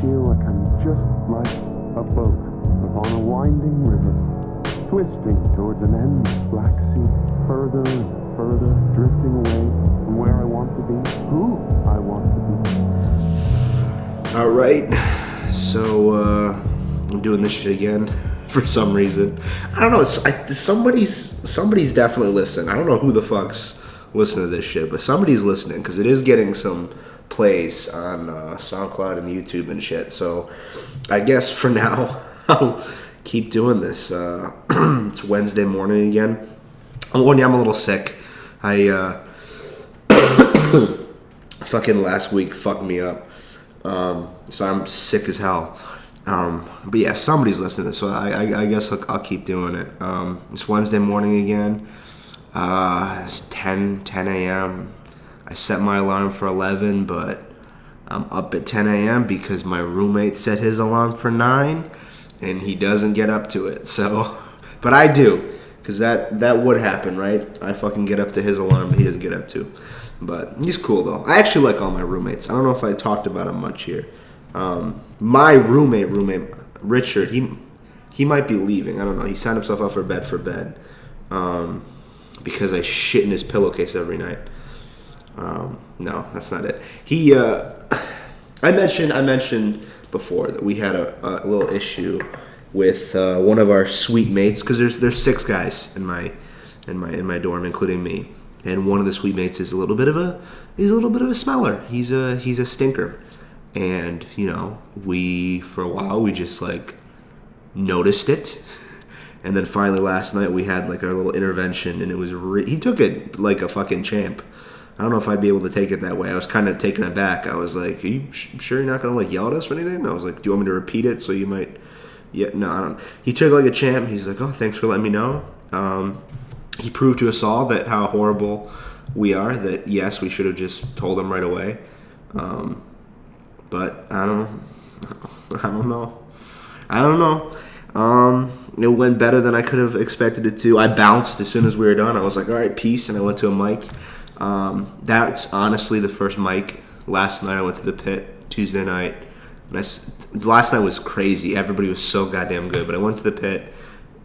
feel like I'm just like a boat upon a winding river, twisting towards an endless black sea, further and further, drifting away from where I want to be, who I want to be. All right, so I'm doing this shit again for some reason. I don't know. Somebody's definitely listening. I don't know who the fuck's listening to this shit, but somebody's listening because it is getting some plays on SoundCloud and YouTube and shit. So I guess for now I'll keep doing this. It's Wednesday morning again. I'm a little sick. I fucking last week fucked me up. So I'm sick as hell. But yeah, somebody's listening, so I guess I'll keep doing it. It's Wednesday morning again. It's 10 a.m. I set my alarm for 11, but I'm up at 10 a.m. because my roommate set his alarm for 9, and he doesn't get up to it. So, but I do, because that would happen, right? I fucking get up to his alarm, but he doesn't get up to. But he's cool, though. I actually like all my roommates. I don't know if I talked about him much here. My roommate, Richard, he might be leaving. I don't know. He signed himself up for bed, because I shit in his pillowcase every night. No, that's not it. I mentioned before that we had a little issue with one of our suite mates, because there's 6 guys in my dorm, including me, and one of the suite mates is a little bit of a smeller. He's a stinker, and for a while we just like noticed it. And then finally last night we had like our little intervention, and it was he took it like a fucking champ. I don't know if I'd be able to take it that way. I was kind of taken aback. I was like, "Are you sure you're not gonna like yell at us or anything?" And I was like, "Do you want me to repeat it so you might?" Yeah, no, I don't. He took it like a champ. He's like, "Oh, thanks for letting me know." He proved to us all that how horrible we are. That yes, we should have just told him right away. But I don't know. It went better than I could have expected it to. I bounced as soon as we were done. I was like, all right, peace, and I went to a mic. That's honestly the first mic. Last night I went to the Pit, Tuesday night. Last night was crazy. Everybody was so goddamn good, but I went to the Pit,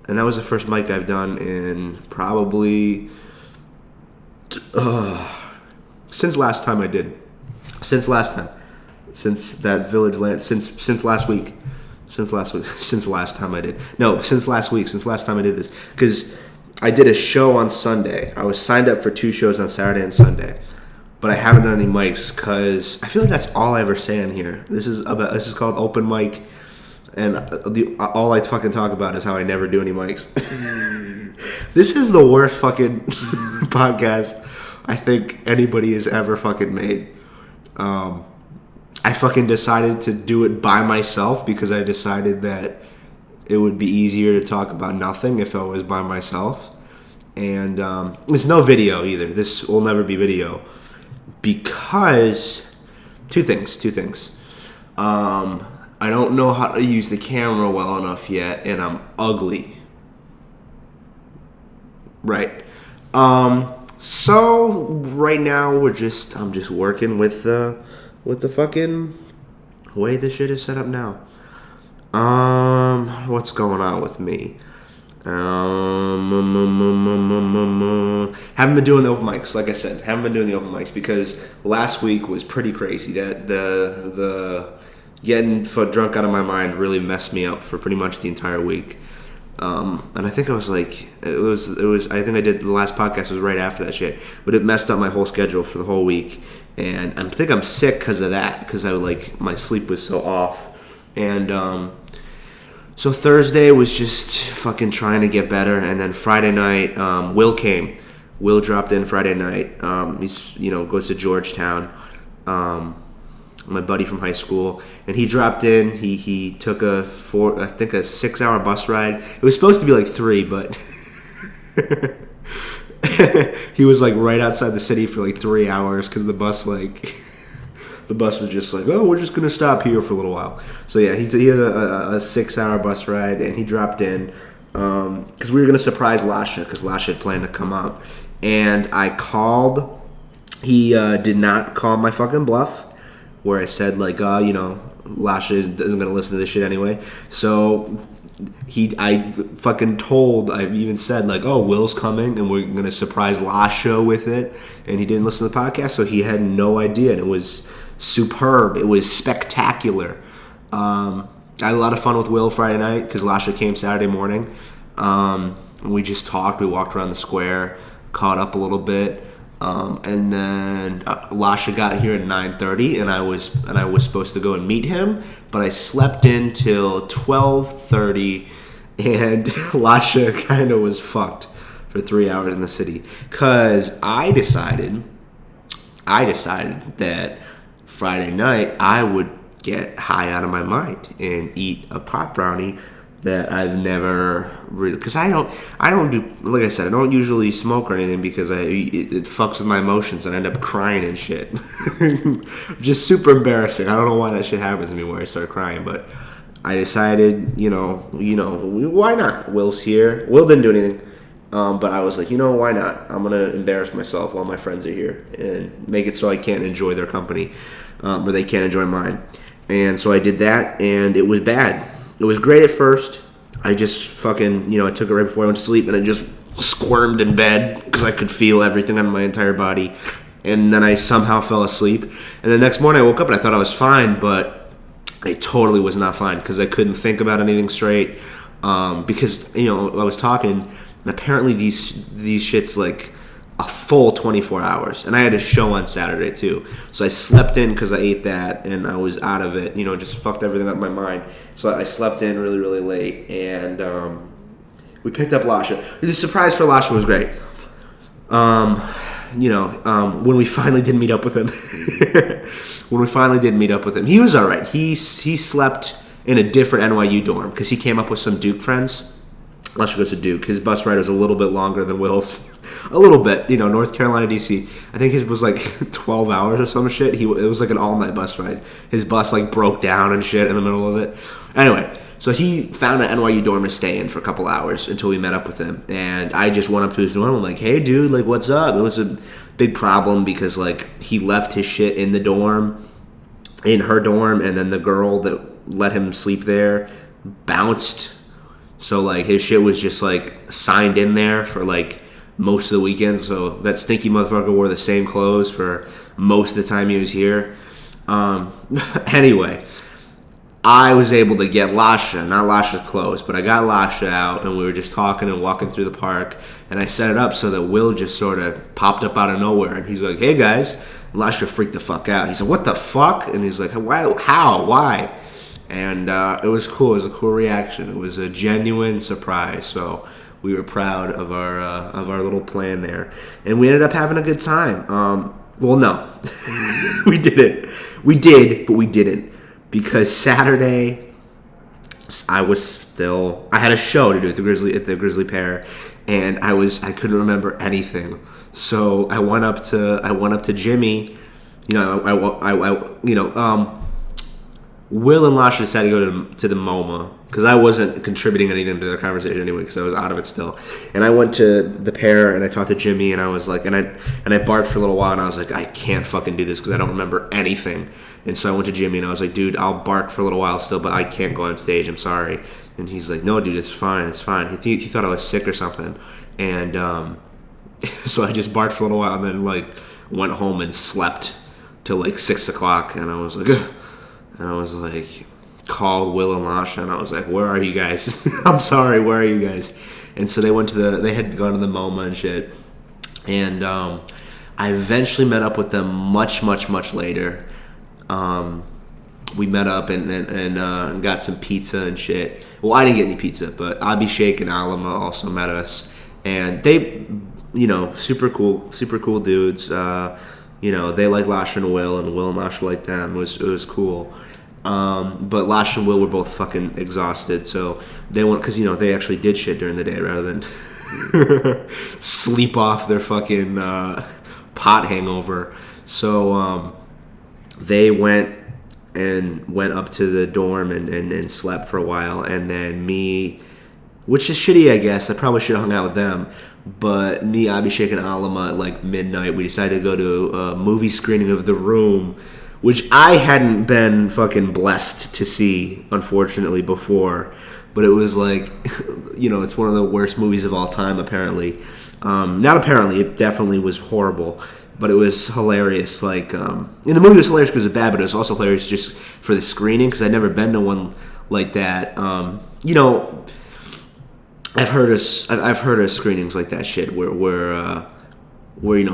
and that was the first mic I've done in probably since last time I did. Since last time. Since that Village Land. Since last week. Since last time I did. No, since last week. Since last time I did this. Because I did a show on Sunday. I was signed up for 2 shows on Saturday and Sunday. But I haven't done any mics because I feel like that's all I ever say in here. This is called open mic. And all I fucking talk about is how I never do any mics. This is the worst fucking podcast I think anybody has ever fucking made. I fucking decided to do it by myself because I decided that it would be easier to talk about nothing if I was by myself. And there's no video either. This will never be video because two things. I don't know how to use the camera well enough yet, and I'm ugly. Right. So right now I'm just working with the fucking way this shit is set up now. What's going on with me? Haven't been doing the open mics, like I said. Haven't been doing the open mics because last week was pretty crazy. That the getting drunk out of my mind really messed me up for pretty much the entire week. And I think I was like, it was. I think I did the last podcast was right after that shit, but it messed up my whole schedule for the whole week. And I think I'm sick because of that, because my sleep was so off. And so Thursday was just fucking trying to get better, and then Friday night, Will came. Will dropped in Friday night. He's goes to Georgetown. My buddy from high school, and he dropped in. He took a 6-hour bus ride. It was supposed to be like 3, but he was like right outside the city for like 3 hours because the bus was just like, oh, we're just gonna stop here for a little while. So yeah, he had a 6-hour bus ride, and he dropped in because we were gonna surprise Lasha because Lasha had planned to come up, and I called. He did not call my fucking bluff. where I said like, Lasha isn't going to listen to this shit anyway. So I even said like, oh, Will's coming and we're going to surprise Lasha with it. And he didn't listen to the podcast, so he had no idea. And it was superb. It was spectacular. I had a lot of fun with Will Friday night because Lasha came Saturday morning. We just talked. We walked around the square, caught up a little bit. And then Lasha got here at 9:30, and I was supposed to go and meet him, but I slept in till 12:30, and Lasha kind of was fucked for 3 hours in the city because I decided that Friday night I would get high out of my mind and eat a pot brownie that I've never really, because I don't do, like I said, I don't usually smoke or anything because it fucks with my emotions and I end up crying and shit. Just super embarrassing. I don't know why that shit happens to me where I start crying, but I decided, why not? Will's here. Will didn't do anything, but I was like, why not? I'm gonna embarrass myself while my friends are here and make it so I can't enjoy their company, or they can't enjoy mine. And so I did that, and it was bad. It was great at first. I just fucking, I took it right before I went to sleep, and I just squirmed in bed because I could feel everything on my entire body. And then I somehow fell asleep. And the next morning I woke up and I thought I was fine, but I totally was not fine because I couldn't think about anything straight. Because, I was talking, and apparently these shits like a full 24 hours. And I had a show on Saturday too. So I slept in because I ate that and I was out of it, just fucked everything up in my mind. So I slept in really, really late, and we picked up Lasha. The surprise for Lasha was great. When we finally did meet up with him, he was all right. He slept in a different NYU dorm because he came up with some Duke friends. Lasha goes to Duke. His bus ride was a little bit longer than Will's. A little bit, North Carolina, D.C. I think his was like 12 hours or some shit. It was like an all-night bus ride. His bus like broke down and shit in the middle of it. Anyway, so he found an NYU dorm to stay in for a couple hours until we met up with him. And I just went up to his dorm. I'm like, hey, dude, like, what's up? It was a big problem because like he left his shit in her dorm, and then the girl that let him sleep there bounced. So like his shit was just like signed in there for like most of the weekend, so that stinky motherfucker wore the same clothes for most of the time he was here. Anyway, I was able to get Lasha, not Lasha's clothes, but I got Lasha out, and we were just talking and walking through the park, and I set it up so that Will just sort of popped up out of nowhere, and he's like, hey guys, and Lasha freaked the fuck out. He's like, what the fuck? And he's like, why? How? Why? And it was cool. It was a cool reaction. It was a genuine surprise, so we were proud of our little plan there, and we ended up having a good time. Well, no, we didn't. We did, but we didn't because Saturday I had a show to do at the Grizzly Pear, and I couldn't remember anything. So I went up to Jimmy. Will and Lasha decided to go to the MoMA because I wasn't contributing anything to their conversation anyway because I was out of it still. And I went to the Pear and I talked to Jimmy, and I was like, and I barked for a little while, and I was like, I can't fucking do this because I don't remember anything. And so I went to Jimmy and I was like, dude, I'll bark for a little while still, but I can't go on stage. I'm sorry. And he's like, no, dude, it's fine. It's fine. He thought I was sick or something. And so I just barked for a little while and then like went home and slept till like 6 o'clock. And I was like, ugh. And I was like, called Will and Lasha, and I was like, where are you guys? I'm sorry, where are you guys? And so they had gone to the MoMA and shit. And I eventually met up with them much, much, much later. We met up and got some pizza and shit. Well, I didn't get any pizza, but Abhishek and Alama also met us. And they, super cool dudes. They like Lasha and Will and Lasha liked them. It was cool. But Lasha and Will were both fucking exhausted, so they went, because they actually did shit during the day rather than sleep off their fucking pot hangover. So they went up to the dorm and slept for a while, and then me, which is shitty, I guess. I probably should have hung out with them. But me, Abhishek, and Alama at like midnight, we decided to go to a movie screening of The Room, which I hadn't been fucking blessed to see, unfortunately, before. But it was like, it's one of the worst movies of all time, apparently. Not apparently, it definitely was horrible. But it was hilarious. Like, and the movie was hilarious because it was bad, but it was also hilarious just for the screening because I'd never been to one like that. I've heard of screenings like that shit where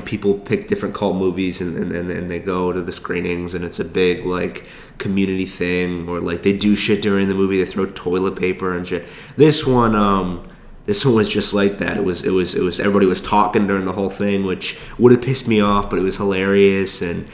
people pick different cult movies and they go to the screenings and it's a big like community thing, or like they do shit during the movie. They throw toilet paper and shit. This one was just like that. It was everybody was talking during the whole thing, which would have pissed me off, but it was hilarious. And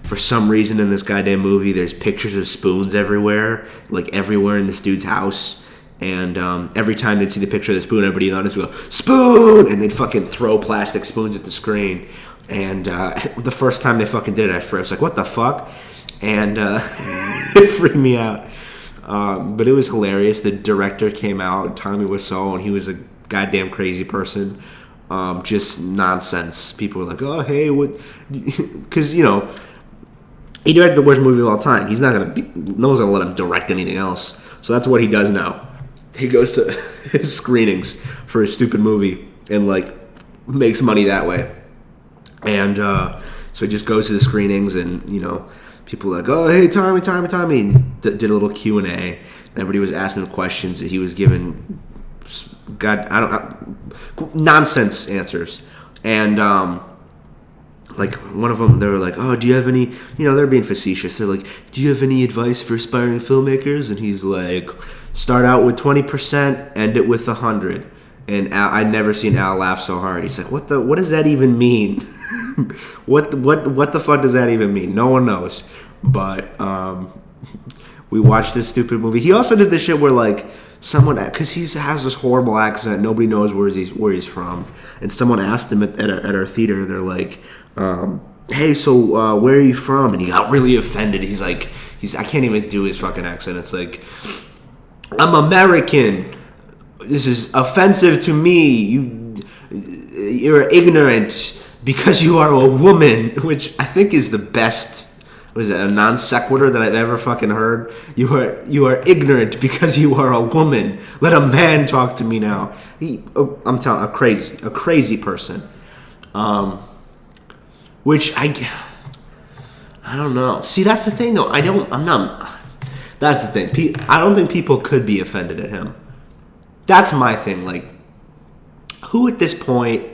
for some reason in this goddamn movie, there's pictures of spoons everywhere, like everywhere in this dude's house. And every time they'd see the picture of the spoon, everybody in the audience would go, "Spoon!" And they'd fucking throw plastic spoons at the screen. And the first time they fucking did it, I was like, what the fuck? And it freaked me out. But it was hilarious. The director came out, Tommy Wiseau, and he was a goddamn crazy person. Just nonsense. People were like, "Oh, hey, what?" Because, he directed the worst movie of all time. He's not going to no one's going to let him direct anything else. So that's what he does now. He goes to his screenings for his stupid movie and, like, makes money that way. And so he just goes to the screenings and, people are like, "Oh, hey, Tommy. And he did a little Q&A. And everybody was asking him questions that he was giving, nonsense answers. And, like, one of them, they were like, "Oh, do you have any," they're being facetious. They're like, "Do you have any advice for aspiring filmmakers?" And he's like, "Start out with 20%, end it with 100. And I'd never seen Al laugh so hard. He's like, what does that even mean? What the fuck does that even mean? No one knows. But we watched this stupid movie. He also did this shit where, like, someone, because he has this horrible accent, nobody knows where he's from, and someone asked him at our theater, they're like, "Hey, so where are you from?" And he got really offended. He's like, I can't even do his fucking accent. It's like, "I'm American. This is offensive to me. You're ignorant because you are a woman," which I think is the best. Was it a non sequitur that I've ever fucking heard? You are ignorant because you are a woman. Let a man talk to me now. I'm telling a crazy person. Which I don't know. See, that's the thing though. That's the thing. I don't think people could be offended at him. That's my thing. Like, who at this point,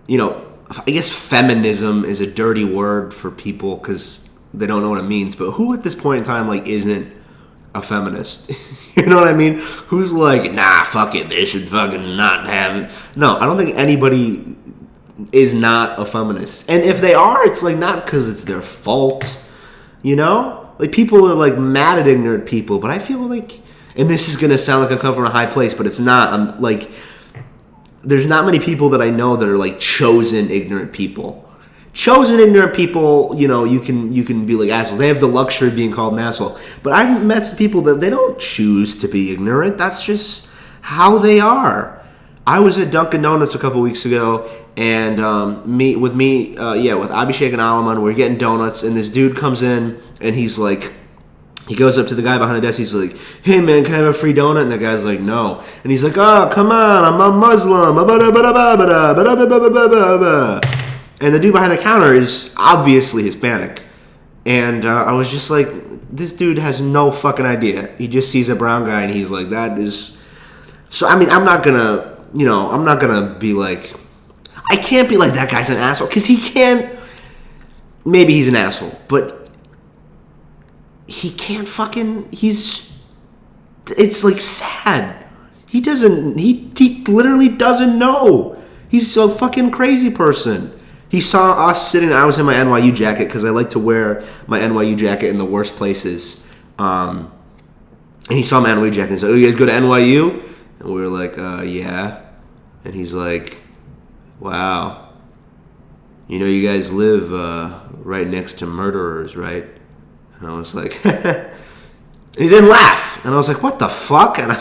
I guess feminism is a dirty word for people because they don't know what it means. But who at this point in time, like, isn't a feminist? You know what I mean? Who's like, nah, fuck it, they should fucking not have it. No, I don't think anybody is not a feminist. And if they are, it's like not because it's their fault. Like, people are like mad at ignorant people, but I feel like, and this is gonna sound like I come from a high place, but it's not. I'm like, there's not many people that I know that are like chosen ignorant people. Chosen ignorant people, you can be like assholes. They have the luxury of being called an asshole. But I've met some people that they don't choose to be ignorant. That's just how they are. I was at Dunkin' Donuts a couple weeks ago, and with Abhishek and Alaman, we're getting donuts, and this dude comes in, and he's like, he goes up to the guy behind the desk. He's like, "Hey, man, can I have a free donut?" And the guy's like, "No." And he's like, "Oh, come on, I'm a Muslim." And the dude behind the counter is obviously Hispanic. And I was just like, this dude has no fucking idea. He just sees a brown guy and he's like, that is... So, I mean, I'm not gonna be like... I can't be like, that guy's an asshole. Because he can't... Maybe he's an asshole. But... he can't fucking... It's like sad. He literally doesn't know. He's a fucking crazy person. He saw us sitting... I was in my NYU jacket because I like to wear my NYU jacket in the worst places. And he saw my NYU jacket and he's like, "Oh, you guys go to NYU?" And we were like, yeah. And he's like, "Wow. You guys live right next to murderers, right?" And I was like... and he didn't laugh. And I was like, what the fuck? And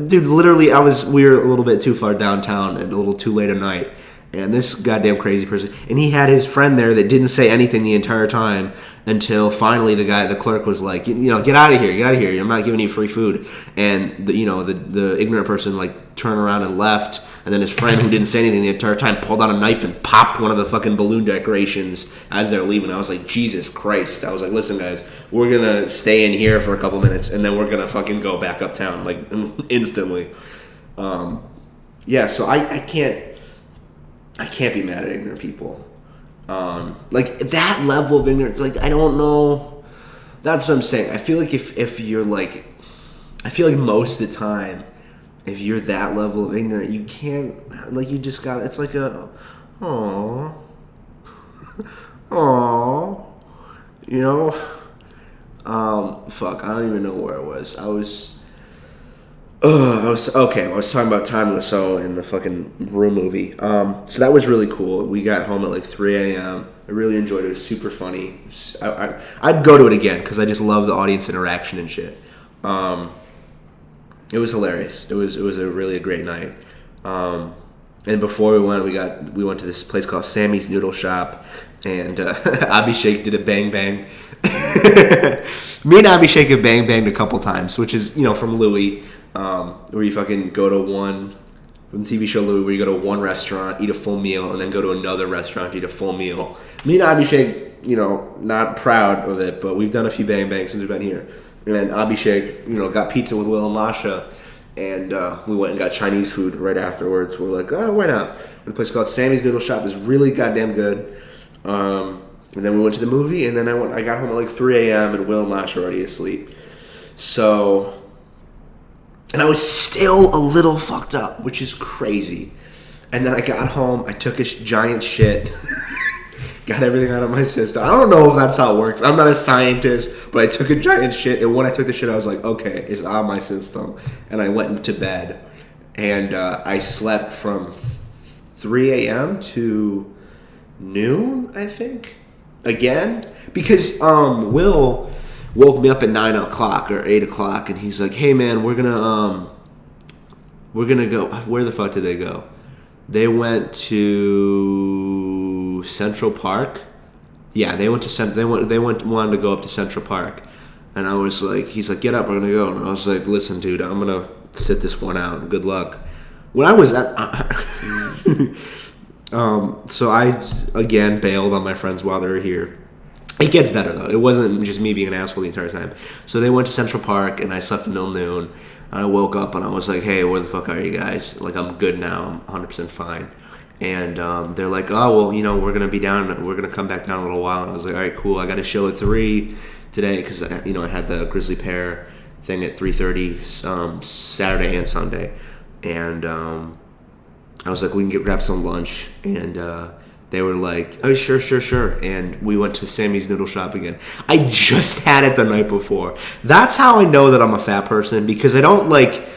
dude, literally, we were a little bit too far downtown and a little too late at night. And this goddamn crazy person, and he had his friend there that didn't say anything the entire time until finally the clerk was like, get out of here, I'm not giving you free food. And the ignorant person like turned around and left, and then his friend who didn't say anything the entire time pulled out a knife and popped one of the fucking balloon decorations as they're leaving. I was like, Jesus Christ. I was like, listen guys, we're gonna stay in here for a couple minutes and then we're gonna fucking go back uptown like instantly. So I can't be mad at ignorant people. Like that level of ignorance, like I don't know. That's what I'm saying. I feel like if you're like, I feel like most of the time, if you're that level of ignorant, you can't, like you just got, it's like a, aww, fuck, I don't even know where I was. I was talking about Tommy Wiseau in the fucking Room movie. So that was really cool. We got home at like 3 a.m. I really enjoyed it. It was super funny. I'd go to it again because I just love the audience interaction and shit. It was hilarious. It was a really great night. And before we went to this place called Sammy's Noodle Shop, and Abhishek did a bang bang. Me and Abhishek have bang banged a couple times, which is from Louis. Where you fucking go to one, from the TV show Louis, where you go to one restaurant, eat a full meal, and then go to another restaurant, eat a full meal. Me and Abhishek, not proud of it, but we've done a few bang bangs since we've been here. And Abhishek, got pizza with Will and Lasha, and we went and got Chinese food right afterwards. We're like, oh, why not? A place called Sammy's Noodle Shop is really goddamn good. And then we went to the movie, and then I got home at like 3 a.m. and Will and Lasha were already asleep. So... And I was still a little fucked up, which is crazy. And then I got home, I took a giant shit, got everything out of my system. I don't know if that's how it works. I'm not a scientist, but I took a giant shit, and when I took the shit, I was like, okay, it's out of my system. And I went into bed, and I slept from 3 a.m. to noon, I think, again. Because Will woke me up at 9 o'clock or 8 o'clock, and he's like, hey man, we're gonna go. Where the fuck did they go? They went to Central Park. Yeah, they wanted to go up to Central Park, and I was like, he's like, get up, we're gonna go. And I was like, listen dude, I'm gonna sit this one out, good luck. When I was at so I again bailed on my friends while they were here. It gets better, though. It wasn't just me being an asshole the entire time. So they went to Central Park, and I slept until noon. And I woke up, and I was like, hey, where the fuck are you guys? Like, I'm good now. I'm 100% fine. And they're like, oh, well, we're going to be down. We're going to come back down a little while. And I was like, all right, cool. I got a show at 3 today because, I had the Grizzly Pear thing at 3:30 Saturday and Sunday. And I was like, we can grab some lunch. And they were like, oh, sure. And we went to Sammy's Noodle Shop again. I just had it the night before. That's how I know that I'm a fat person, because I don't that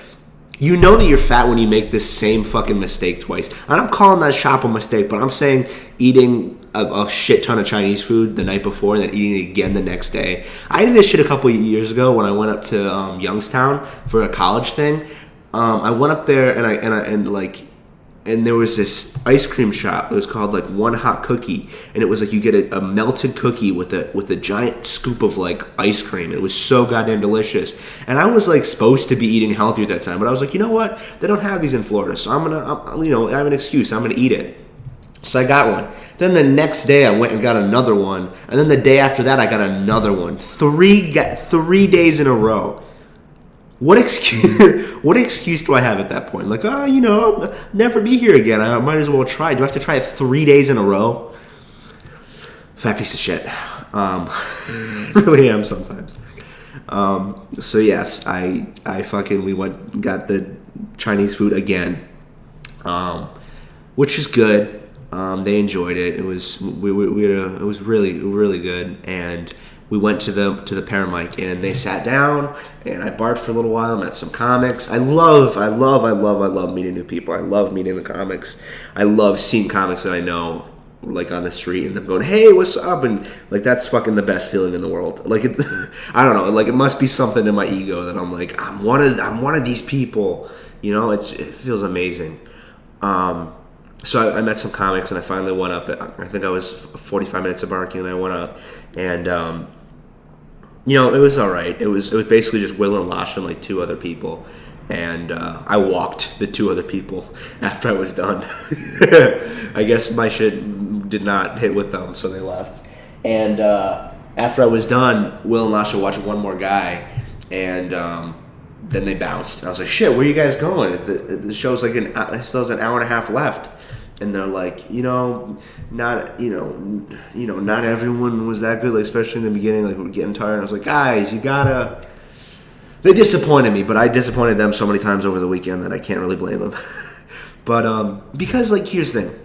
you're fat when you make this same fucking mistake twice. And I'm calling that shop a mistake, but I'm saying eating a shit ton of Chinese food the night before and then eating it again the next day. I did this shit a couple of years ago when I went up to Youngstown for a college thing. I went up there and there was this ice cream shop. It was called like One Hot Cookie, and it was like you get a melted cookie with a giant scoop of like ice cream. It was so goddamn delicious. And I was like supposed to be eating healthy at that time, but I was like, you know what? They don't have these in Florida, so I have an excuse. I'm gonna eat it. So I got one. Then the next day I went and got another one, and then the day after that I got another one. 3 days in a row. What excuse do I have at that point? Like, I'll never be here again. I might as well try. Do I have to try it 3 days in a row? Fat piece of shit. Really am sometimes. So yes, we went got the Chinese food again, which is good. They enjoyed it. It was it was really really good, and we went to the Paramike, and they sat down, and I barked for a little while, met some comics. I love meeting new people. I love meeting the comics. I love seeing comics that I know, like on the street, and them going, hey, what's up? And like, that's fucking the best feeling in the world. Like, I don't know, like it must be something in my ego that I'm like, I'm one of these people, it feels amazing. so I met some comics, and I finally went up. I think I was 45 minutes of barking, and I went up, and it was all right. It was basically just Will and Lasha and like two other people, and I walked the two other people after I was done. I guess my shit did not hit with them, so they left. And after I was done, Will and Lasha watched one more guy, and then they bounced. And I was like, "Shit, where are you guys going? The show's like still has an hour and a half left." And they're like, not everyone was that good, like, especially in the beginning, like, we're getting tired. And I was like, guys, you gotta. They disappointed me, but I disappointed them so many times over the weekend that I can't really blame them. But because, like, here's the thing,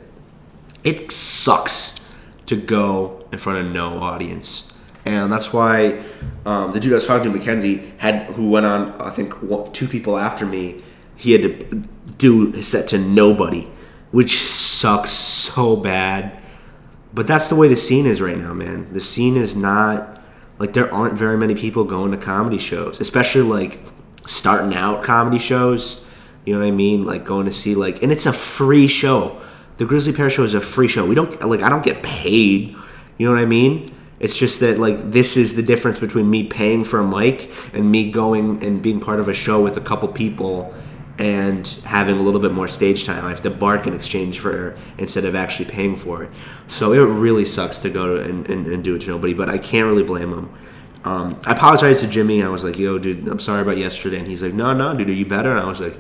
it sucks to go in front of no audience. And that's why the dude I was talking to, Mackenzie, who went on, I think, two people after me, he had to do his set to nobody, which sucks so bad. But that's the way the scene is right now, man. The scene is not, like, there aren't very many people going to comedy shows, especially, like, starting out comedy shows. You know what I mean? Like, going to see, like, and it's a free show. The Grizzly Pear show is a free show. I don't get paid. You know what I mean? It's just that, like, this is the difference between me paying for a mic and me going and being part of a show with a couple people and having a little bit more stage time. I have to bark in exchange for instead of actually paying for it. So it really sucks to go to and do it to nobody, but I can't really blame him. I apologized to Jimmy. I was like, yo, dude, I'm sorry about yesterday. And he's like, no, dude, are you better? And I was just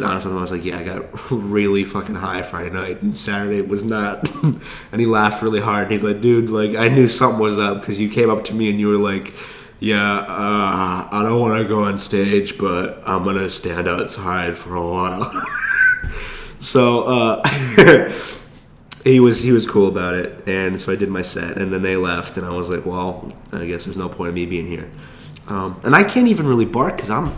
honest with him. I was like, yeah, I got really fucking high Friday night, and Saturday was not. And he laughed really hard. And he's like, dude, like, I knew something was up because you came up to me and you were like, yeah, I don't want to go on stage, but I'm going to stand outside for a while. So he was cool about it, and so I did my set, and then they left, and I was like, well, I guess there's no point in me being here. And I can't even really bark because I'm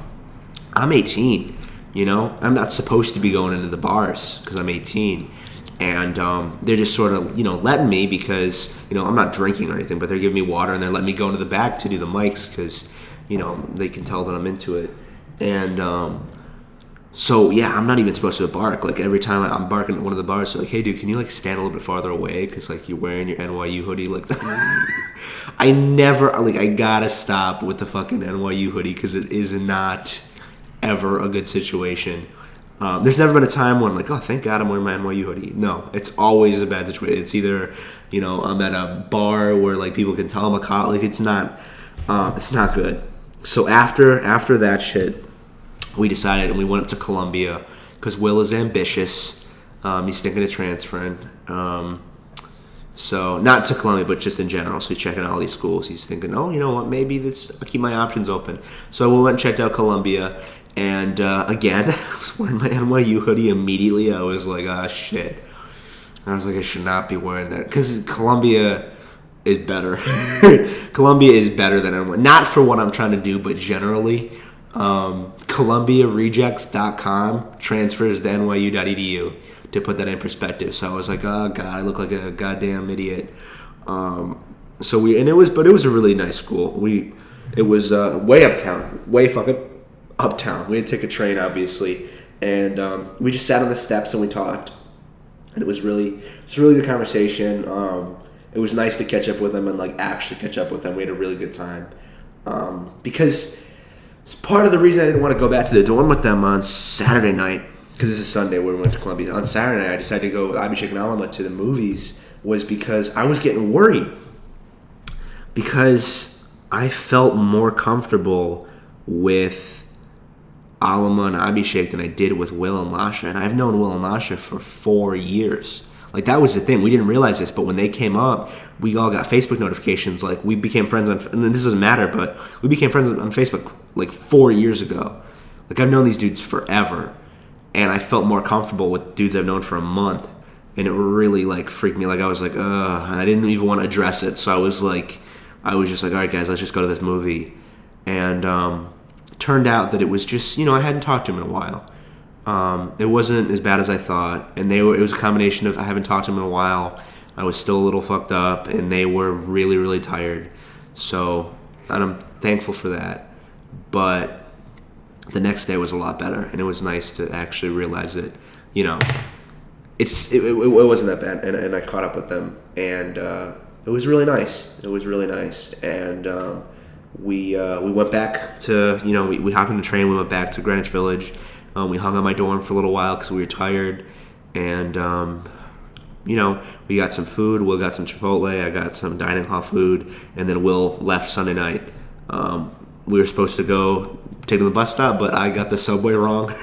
18, I'm not supposed to be going into the bars because I'm 18. And they're just sort of, letting me because, I'm not drinking or anything, but they're giving me water and they're letting me go into the back to do the mics because, they can tell that I'm into it. And so, yeah, I'm not even supposed to bark. Like, every time I'm barking at one of the bars, they're like, hey, dude, can you, like, stand a little bit farther away because, like, you're wearing your NYU hoodie? Like, I gotta stop with the fucking NYU hoodie because it is not ever a good situation. There's never been a time when I'm like, oh, thank God I'm wearing my NYU hoodie. No, it's always a bad situation. It's either, I'm at a bar where, like, people can tell I'm a cop. Like, it's not good. So after that shit, we decided, and we went up to Columbia because Will is ambitious. He's thinking of transferring. So not to Columbia, but just in general. So he's checking out all these schools. He's thinking, oh, you know what, maybe I'll keep my options open. So we went and checked out Columbia. And again, I was wearing my NYU hoodie immediately. I was like, ah, shit. I was like, I should not be wearing that. Because Columbia is better. Columbia is better than NYU. Not for what I'm trying to do, but generally. ColumbiaRejects.com transfers to NYU.edu, to put that in perspective. So I was like, oh, God, I look like a goddamn idiot. It was a really nice school. It was way uptown. Way fucking uptown. We had to take a train, obviously, and we just sat on the steps and we talked, and it was a really good conversation. It was nice to catch up with them and, like, actually catch up with them. We had a really good time because it's part of the reason I didn't want to go back to the dorm with them on Saturday night, because this is Sunday where we went to Columbia. On Saturday night, I decided to go with Abhishek and Alama to the movies, was because I was getting worried because I felt more comfortable with Alama and Abhishek than I did with Will and Lasha. And I've known Will and Lasha for 4 years. Like, that was the thing. We didn't realize this, but when they came up, we all got Facebook notifications. Like, we became friends on, and this doesn't matter, but we became friends on Facebook like 4 years ago. Like, I've known these dudes forever, and I felt more comfortable with dudes I've known for a month, and it really, like, freaked me. Like, I was like, ugh, and I didn't even want to address it. So I was just like, all right, guys, let's just go to this movie. And turned out that it was just, I hadn't talked to him in a while. It wasn't as bad as I thought, and it was a combination of I haven't talked to him in a while, I was still a little fucked up, and they were really, really tired. So, and I'm thankful for that. But the next day was a lot better, and it was nice to actually realize that, it wasn't that bad, and I caught up with them, and it was really nice. It was really nice, and we went back to we hopped in the train. We went back to Greenwich Village. We hung on my dorm for a little while because we were tired, and we got some food. Will got some Chipotle. I got some dining hall food, and then Will left Sunday night. We were supposed to go take him to the bus stop, but I got the subway wrong.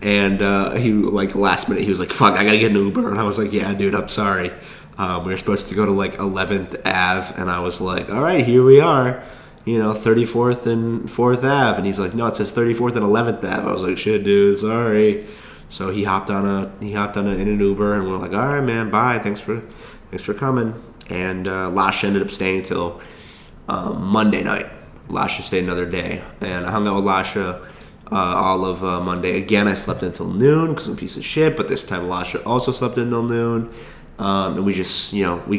And he last minute he was like, "Fuck, I gotta get an Uber," and I was like, "Yeah, dude, I'm sorry." We were supposed to go to 11th Ave, and I was like, "All right, here we are, 34th and 4th Ave," and he's like, "No, it says 34th and 11th Ave." I was like, "Shit, dude, sorry." So he hopped in an Uber, and we're like, "All right, man, bye. Thanks for coming." And Lasha ended up staying till Monday night. Lasha stayed another day, and I hung out with Lasha all of Monday. Again, I slept until noon because I'm a piece of shit, but this time Lasha also slept until noon. And we just, we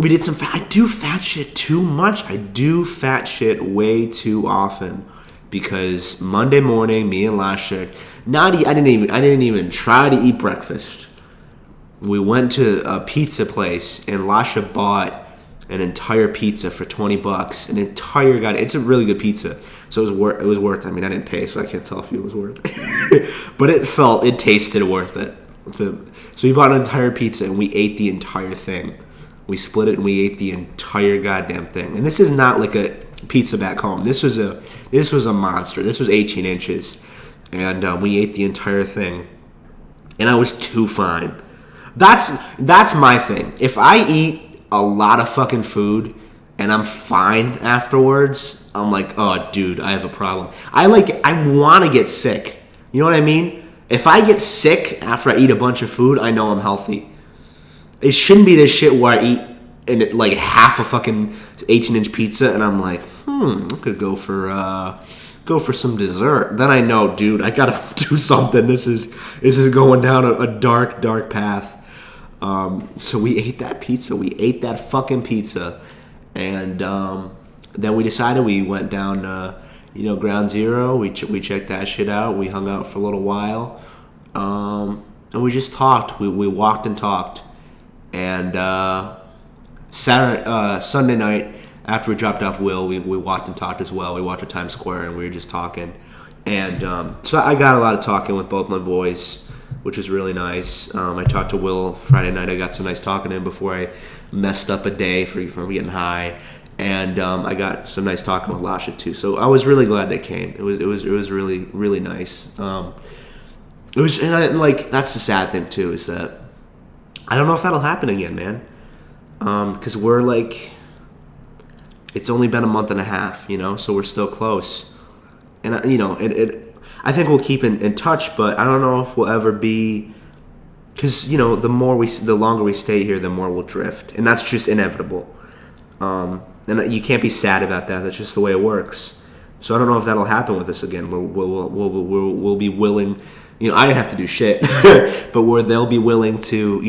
did some I do fat shit too much. I do fat shit way too often because Monday morning, me and Lasha, I didn't even try to eat breakfast. We went to a pizza place and Lasha bought an entire pizza for $20. It's a really good pizza. So it was worth. I mean, I didn't pay, so I can't tell if it was worth it. But it tasted worth it. So we bought an entire pizza and we ate the entire thing. We split it and we ate the entire goddamn thing. And this is not like a pizza back home. This was a monster. This was 18 inches, and we ate the entire thing. And I was too fine. That's my thing. If I eat a lot of fucking food and I'm fine afterwards, I'm like, oh, dude, I have a problem. I want to get sick. You know what I mean? If I get sick after I eat a bunch of food, I know I'm healthy. It shouldn't be this shit where I eat half a fucking 18-inch pizza and I'm like, I could go for some dessert. Then I know, dude, I gotta do something. This is going down a dark, dark path. So we ate that pizza. We ate that fucking pizza, and then we decided we went down, Ground Zero. We checked that shit out. We hung out for a little while, and we just talked. We walked and talked, and Sunday night after we dropped off Will, we walked and talked as well. We walked to Times Square and we were just talking, and so I got a lot of talking with both my boys, which was really nice. I talked to Will Friday night. I got some nice talking to him before I messed up a day from getting high. And I got some nice talking with Lasha too, so I was really glad they came. It was really, really nice. That's the sad thing too, is that I don't know if that'll happen again, man. Because we're it's only been a month and a half, so we're still close, and I think we'll keep in touch, but I don't know if we'll ever be, because the longer we stay here, the more we'll drift, and that's just inevitable. And you can't be sad about that. That's just the way it works. So I don't know if that'll happen with us again. We'll be willing. I didn't have to do shit, but they'll be willing to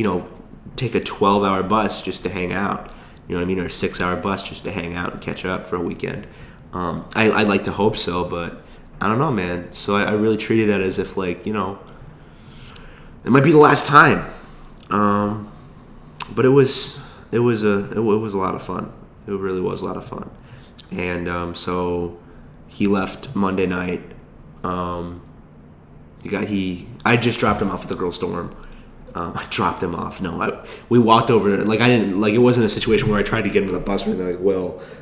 take a 12-hour bus just to hang out. You know what I mean, or a 6-hour bus just to hang out and catch up for a weekend. I'd like to hope so, but I don't know, man. So I really treated that as if it might be the last time. But it was a lot of fun. It really was a lot of fun. And so he left Monday night. I just dropped him off at the girls' dorm. I dropped him off. No, we walked over. I didn't it wasn't a situation where I tried to get him to the bus or anything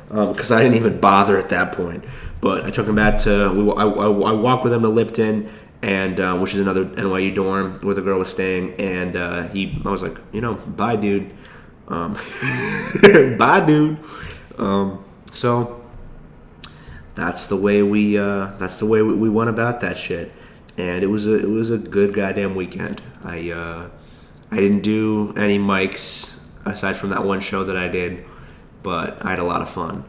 because I didn't even bother at that point. But I took him back to. I walked with him to Lipton, and which is another NYU dorm where the girl was staying. And I was like, bye, dude. Bye, dude. So that's the way we went about that shit, and it was a good goddamn weekend. I didn't do any mics aside from that one show that I did, but I had a lot of fun.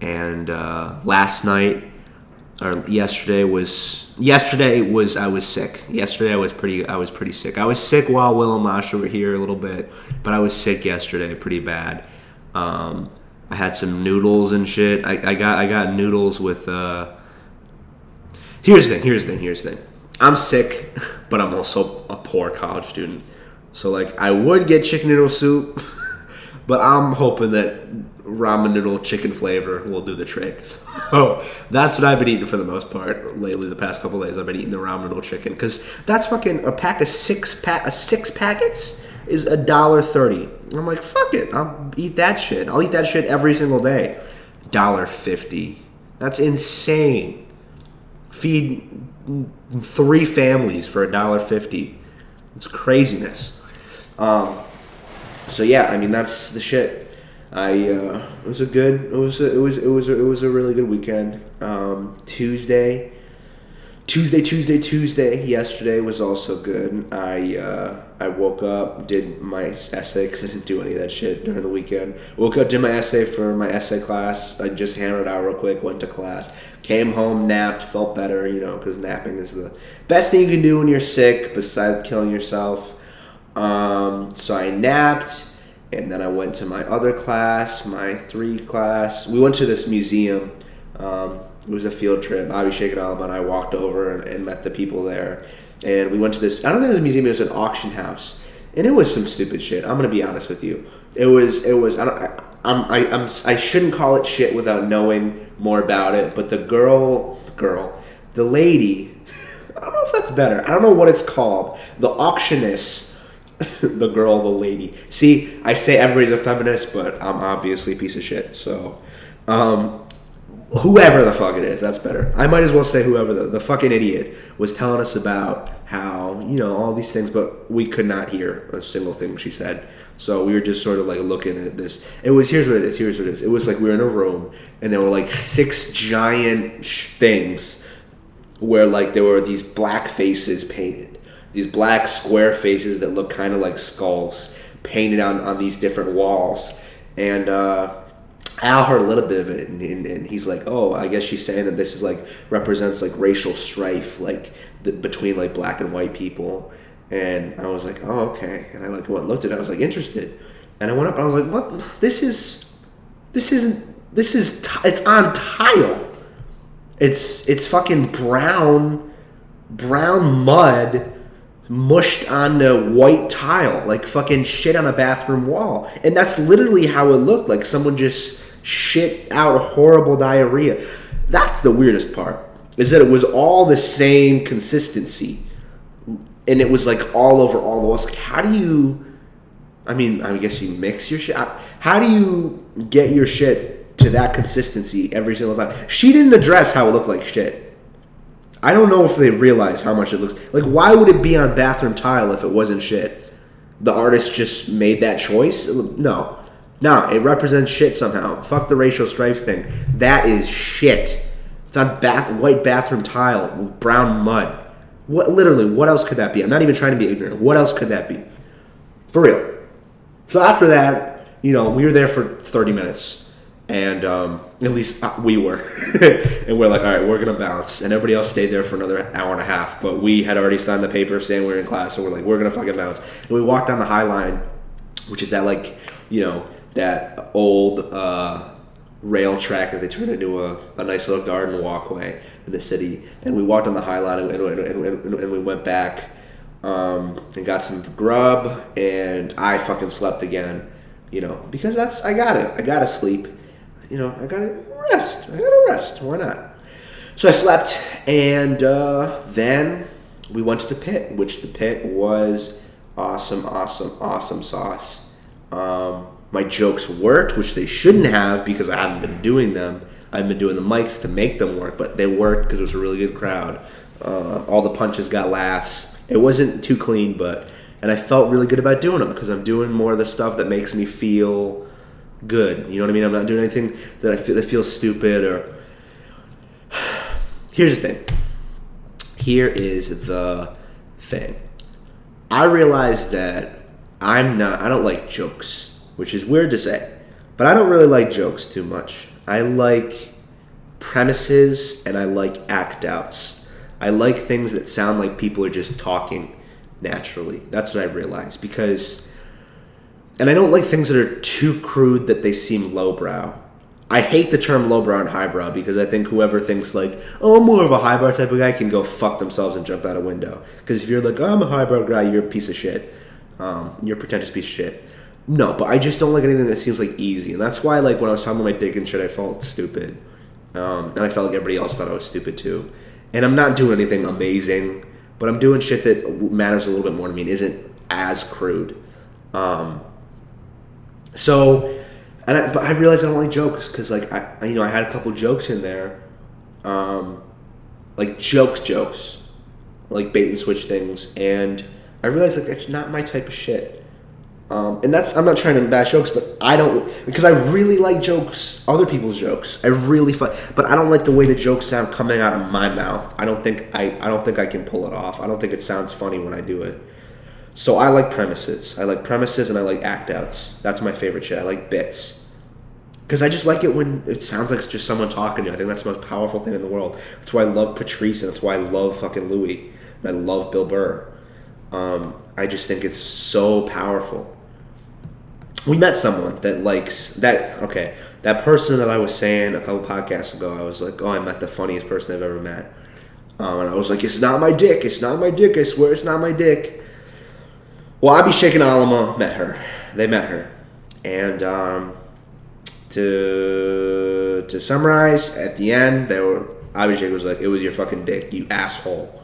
And yesterday was I was sick. Yesterday I was pretty sick. I was sick while Will and Lasha were here a little bit, but I was sick yesterday pretty bad. I had some noodles and shit. I got noodles with. Here's the thing. I'm sick, but I'm also a poor college student. So, like, I would get chicken noodle soup, but I'm hoping that ramen noodle chicken flavor will do the trick. So, that's what I've been eating for the most part lately. The past couple of days, I've been eating the ramen noodle chicken because that's fucking a pack of six packets is $1.30. I'm like, fuck it, I'll eat that shit. I'll eat that shit every single day. $1.50. That's insane. Feed 3 families for $1.50. It's craziness. So yeah, I mean that's the shit. It was a really good weekend. Tuesday. Yesterday was also good. I woke up, did my essay because I didn't do any of that shit during the weekend. Woke up, did my essay for my essay class. I just hammered it out real quick, went to class, came home, napped, felt better, because napping is the best thing you can do when you're sick besides killing yourself. So I napped, and then I went to my other class, my 3 class. We went to this museum. It was a field trip. Bobby Sheikh and Alba and I walked over and met the people there. And we went to this, I don't think it was a museum, it was an auction house. And it was some stupid shit. I'm going to be honest with you. I shouldn't call it shit without knowing more about it. But the lady, I don't know if that's better. I don't know what it's called. The auctionist, the lady. See, I say everybody's a feminist, but I'm obviously a piece of shit. So, whoever the fuck it is, that's better. I might as well say whoever the fucking idiot was telling us about how, all these things, but we could not hear a single thing she said. So we were just sort of like looking at this. Here's what it is. It was like we were in a room and there were like 6 giant things where like there were these black faces painted. These black square faces that look kind of like skulls painted on these different walls. And, Al heard a little bit of it, and he's like, "Oh, I guess she's saying that this is like represents like racial strife, like between like black and white people." And I was like, "Oh, okay." And I like went and looked at it. I was like interested, and I went up. And I was like, "What? This isn't. It's on tile. It's fucking brown mud." Mushed onto white tile, like fucking shit on a bathroom wall. And that's literally how it looked, like someone just shit out horrible diarrhea. That's the weirdest part, is that it was all the same consistency. And it was like all over all the walls. Like, how do you, I guess you mix your shit. How do you get your shit to that consistency every single time? She didn't address how it looked like shit. I don't know if they realize how much it looks like. Why would it be on bathroom tile if it wasn't shit? The artist just made that choice? No, it represents shit somehow. Fuck the racial strife thing. That is shit. It's on white bathroom tile, brown mud. What else could that be? I'm not even trying to be ignorant. What else could that be? For real. So after that, we were there for 30 minutes. And at least we were. And we're like, all right, we're going to bounce. And everybody else stayed there for another hour and a half. But we had already signed the paper saying we were in class. So we're like, we're going to fucking bounce. And we walked down the High Line, which is that, like, that old rail track that they turned into a nice little garden walkway in the city. And we walked on the High Line and we went back and got some grub. And I fucking slept again, because I got to sleep. I gotta rest. Why not? So I slept, and then we went to the pit, which the pit was awesome sauce. My jokes worked, which they shouldn't have because I haven't been doing them. I've been doing the mics to make them work, but they worked because it was a really good crowd. All the punches got laughs. It wasn't too clean, and I felt really good about doing them because I'm doing more of the stuff that makes me feel good. You know what I mean? I'm not doing anything that that feels stupid or. Here's the thing. Here is the thing. I realize that I don't like jokes, which is weird to say, but I don't really like jokes too much. I like premises and I like act outs. I like things that sound like people are just talking naturally. That's what I realized and I don't like things that are too crude that they seem lowbrow. I hate the term lowbrow and highbrow because I think whoever thinks like, oh, I'm more of a highbrow type of guy can go fuck themselves and jump out a window. Because if you're like, oh, I'm a highbrow guy, you're a piece of shit. You're a pretentious piece of shit. No, but I just don't like anything that seems like easy. And that's why like when I was talking about my dick and shit, I felt stupid. And I felt like everybody else thought I was stupid too. And I'm not doing anything amazing, but I'm doing shit that matters a little bit more to me and isn't as crude. But I realized I don't like jokes because like I had a couple jokes in there, like jokes, like bait and switch things, and I realized like it's not my type of shit. And I'm not trying to bash jokes, but I don't, because I really like jokes, other people's jokes. But I don't like the way the jokes sound coming out of my mouth. I don't think I can pull it off. I don't think it sounds funny when I do it. So I like premises. I like premises and I like act outs. That's my favorite shit. I like bits. Because I just like it when it sounds like it's just someone talking to you. I think that's the most powerful thing in the world. That's why I love Patrice and that's why I love fucking Louis. And I love Bill Burr. I just think it's so powerful. We met someone that likes that. Okay, that person that I was saying a couple podcasts ago, I was like, oh, I met the funniest person I've ever met. And I was like, it's not my dick. It's not my dick. I swear it's not my dick. Well, Abhishek and Alima met her. They met her. And to summarize, at the end, Abhishek was like, it was your fucking dick, you asshole.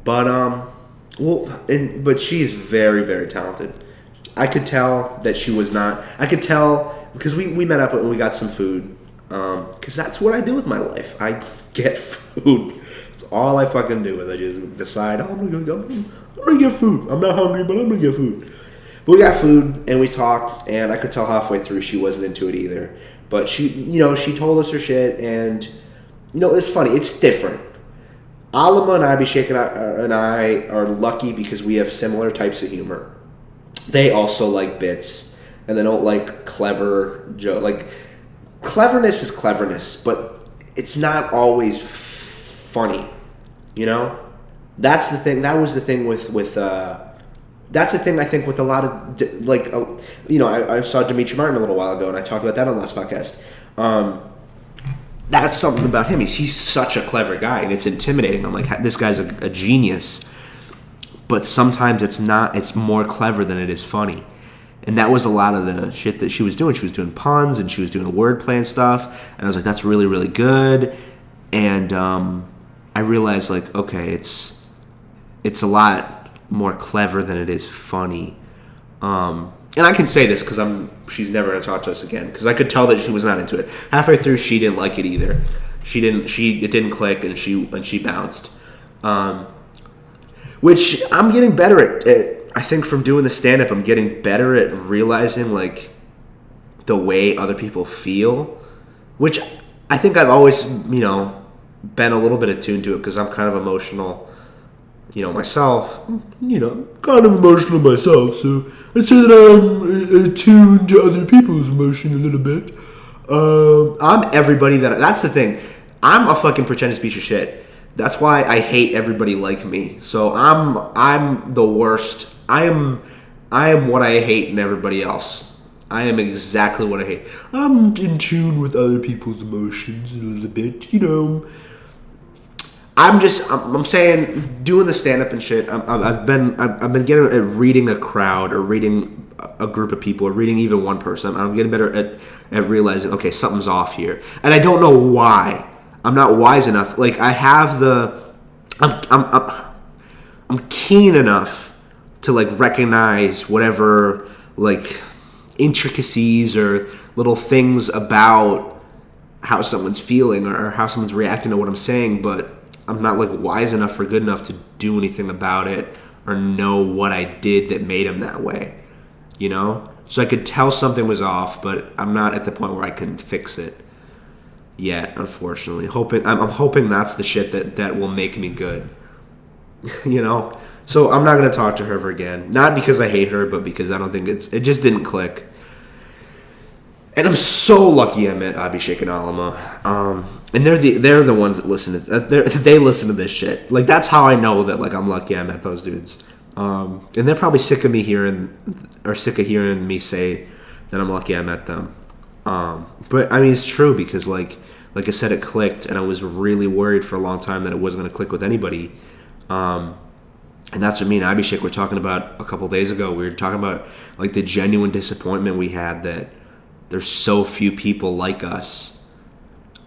But but she's very, very talented. I could tell that she was not. I could tell because we met up and we got some food. Because that's what I do with my life. I get food. That's all I fucking do is I just decide, oh, I'm gonna get food. I'm not hungry, but I'm gonna get food. But we got food and we talked, and I could tell halfway through she wasn't into it either. But she told us her shit, and it's funny. It's different. Alima and Abhishek and I are lucky because we have similar types of humor. They also like bits, and they don't like clever joke. Like cleverness is cleverness, but it's not always funny. That's the thing. That was the thing with. That's the thing I think with a lot of I saw Dimitri Martin a little while ago, and I talked about that on the last podcast. That's something about him. He's such a clever guy, and it's intimidating. I'm like, this guy's a genius. But sometimes it's not. It's more clever than it is funny. And that was a lot of the shit that she was doing. She was doing puns, and she was doing wordplay and stuff. And I was like, that's really, really good. And I realized, like, okay, it's a lot more clever than it is funny. And I can say this because she's never going to talk to us again, because I could tell that she was not into it. Halfway through, she didn't like it either. It didn't click, and she bounced. Which I'm getting better at. I think from doing the stand-up, I'm getting better at realizing like the way other people feel, which I think I've always, been a little bit attuned to it because I'm kind of emotional, myself. Kind of emotional myself, so I'd say that I'm attuned to other people's emotion a little bit. I'm everybody that's the thing. I'm a fucking pretentious piece of shit. That's why I hate everybody like me. So I'm the worst. I am what I hate in everybody else. I am exactly what I hate. I'm in tune with other people's emotions a little bit, I'm saying doing the stand up and shit. I've been getting at reading a crowd or reading a group of people or reading even one person. I'm getting better at realizing, okay, something's off here, and I don't know why. I'm not wise enough. Like I have I'm keen enough to like recognize whatever like intricacies or little things about how someone's feeling or how someone's reacting to what I'm saying, but I'm not like wise enough or good enough to do anything about it or know what I did that made him that way, So I could tell something was off, but I'm not at the point where I can fix it yet, unfortunately. I'm hoping that's the shit that will make me good, So I'm not going to talk to her ever again. Not because I hate her, but because I don't think it just didn't click. And I'm so lucky I met Abhishek and Alima. And they're the ones that listen to they listen to this shit. Like that's how I know that like I'm lucky I met those dudes. And they're probably sick of hearing me say that I'm lucky I met them. But I mean, it's true because like I said, it clicked, and I was really worried for a long time that it wasn't going to click with anybody. And that's what me and Abhishek were talking about a couple days ago. We were talking about like the genuine disappointment we had that there's so few people like us.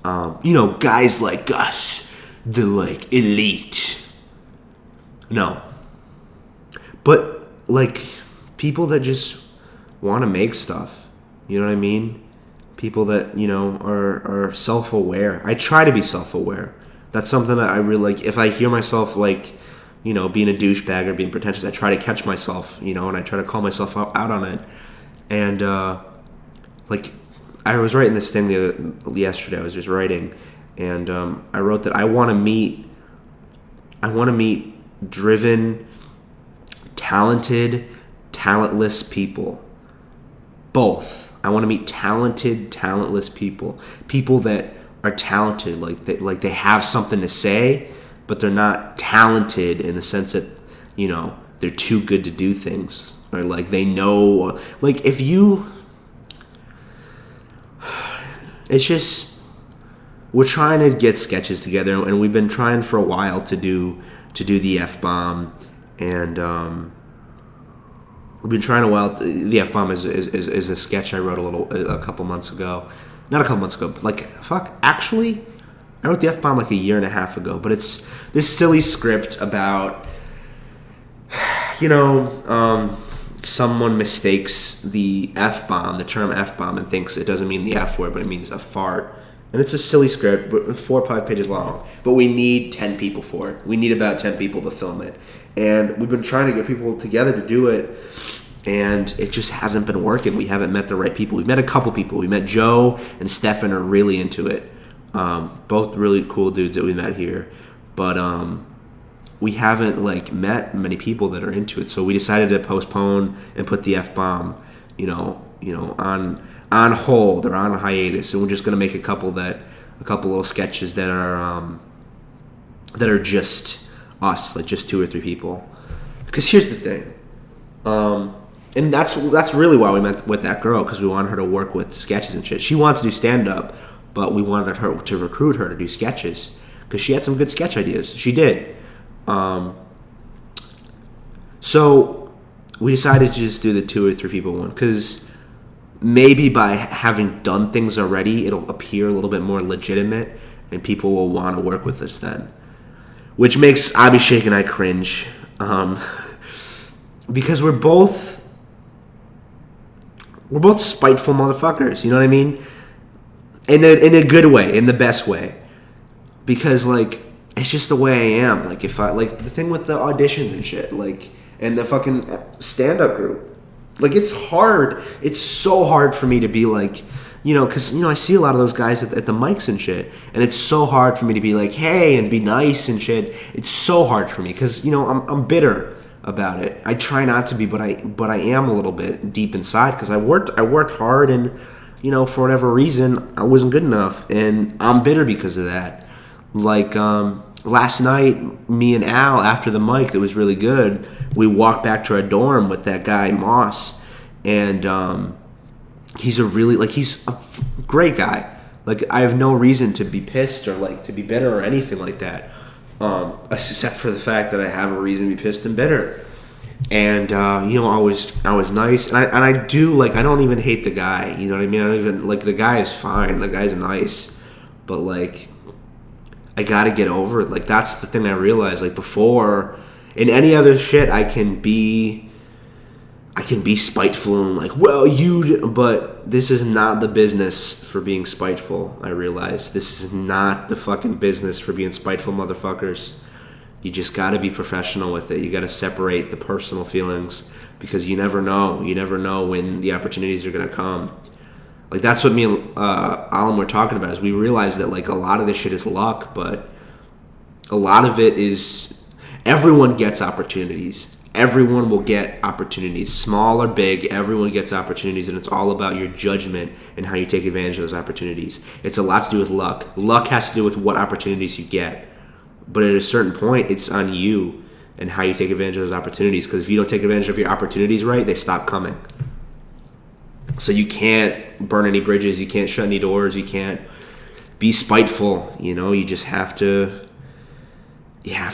Guys like us, the like elite. No. But like people that just want to make stuff. You know what I mean? People that, are self-aware. I try to be self-aware. That's something that I really like. If I hear myself like, being a douchebag or being pretentious, I try to catch myself, and I try to call myself out on it. And I was writing this thing yesterday. I was just writing, and I wrote that I want to meet driven, talented, talentless people. Both. I want to meet talented, talentless people. People that are talented, like they have something to say, but they're not talented in the sense that, they're too good to do things. Or like they know, like if you... It's just... We're trying to get sketches together, and we've been trying for a while to do the F-bomb, and we've been trying a while. The F-bomb is a sketch I wrote a couple months ago. Not a couple months ago, but actually, I wrote the F-bomb like a year and a half ago, but it's this silly script about, someone mistakes the F-bomb, the term F-bomb, and thinks it doesn't mean the F word, but it means a fart. And it's a silly script, but 4 or 5 pages long. But we need 10 people for it. We need about 10 people to film it. And we've been trying to get people together to do it, and it just hasn't been working. We haven't met the right people. We've met a couple people. We met Joe and Stefan are really into it. Both really cool dudes that we met here. But we haven't met many people that are into it. So we decided to postpone and put the F-bomb, on hold or on hiatus, and we're just gonna make a couple little sketches that are just us, like just 2 or 3 people. Because here's the thing, and that's really why we met with that girl, because we wanted her to work with sketches and shit. She wants to do stand up, but we wanted her to recruit her to do sketches because she had some good sketch ideas. She did. So we decided to just do the 2 or 3 people one, because maybe by having done things already, it'll appear a little bit more legitimate, and people will want to work with us then. Which makes Abhishek and I cringe, because we're both spiteful motherfuckers. You know what I mean? In a good way, in the best way, because it's just the way I am. If I the thing with the auditions and shit, and the fucking stand-up group. It's hard. It's so hard for me to be because, I see a lot of those guys at the mics and shit, and it's so hard for me to be hey, and be nice and shit. It's so hard for me because, I'm bitter about it. I try not to be, but I am a little bit deep inside because I worked hard, and, for whatever reason, I wasn't good enough, and I'm bitter because of that. Last night, me and Al, after the mic that was really good, we walked back to our dorm with that guy, Moss, and he's he's a great guy. I have no reason to be pissed or to be bitter or anything like that, except for the fact that I have a reason to be pissed and bitter. And I was nice, and I do I don't even hate the guy. You know what I mean? I don't even the guy is fine. The guy's nice, but I gotta get over it. That's the thing I realized. Before, in any other shit, I can be spiteful and but this is not the business for being spiteful. I realize this is not the fucking business for being spiteful motherfuckers. You just gotta be professional with it. You gotta separate the personal feelings, because you never know. You never know when the opportunities are gonna come. That's what me and Alan were talking about, is we realized that a lot of this shit is luck, but a lot of it is everyone gets opportunities. Everyone will get opportunities, small or big. Everyone gets opportunities, and it's all about your judgment and how you take advantage of those opportunities. It's a lot to do with luck. Luck has to do with what opportunities you get, but at a certain point, it's on you and how you take advantage of those opportunities, because if you don't take advantage of your opportunities right, they stop coming. So you can't burn any bridges, you can't shut any doors, you can't be spiteful, you just have to